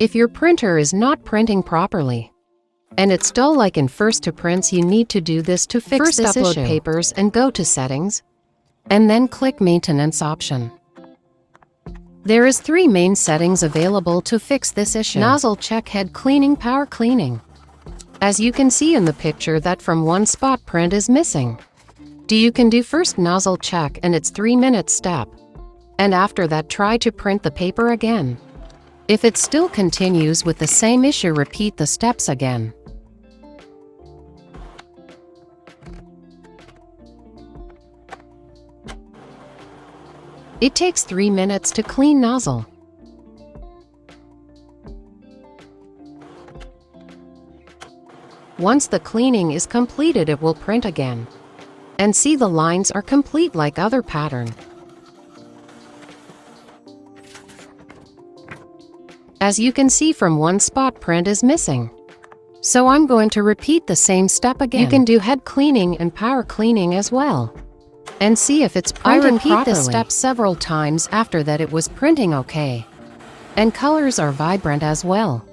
If your printer is not printing properly, and it's dull like in first to prints, you need to do this to fix this issue. First upload papers and go to Settings, and then click Maintenance option. There is 3 main settings available to fix this issue. Nozzle check, head cleaning, power cleaning. As you can see in the picture that from one spot print is missing. You can do first nozzle check and it's 3-minute step. And after that try to print the paper again. If it still continues with the same issue, repeat the steps again. It takes 3 minutes to clean nozzle. Once the cleaning is completed, it will print again. And see, the lines are complete like other pattern. As you can see, from one spot print is missing. So I'm going to repeat the same step again. You can do head cleaning and power cleaning as well. And see if it's printing properly. I repeat this step several times. After that it was printing okay. And colors are vibrant as well.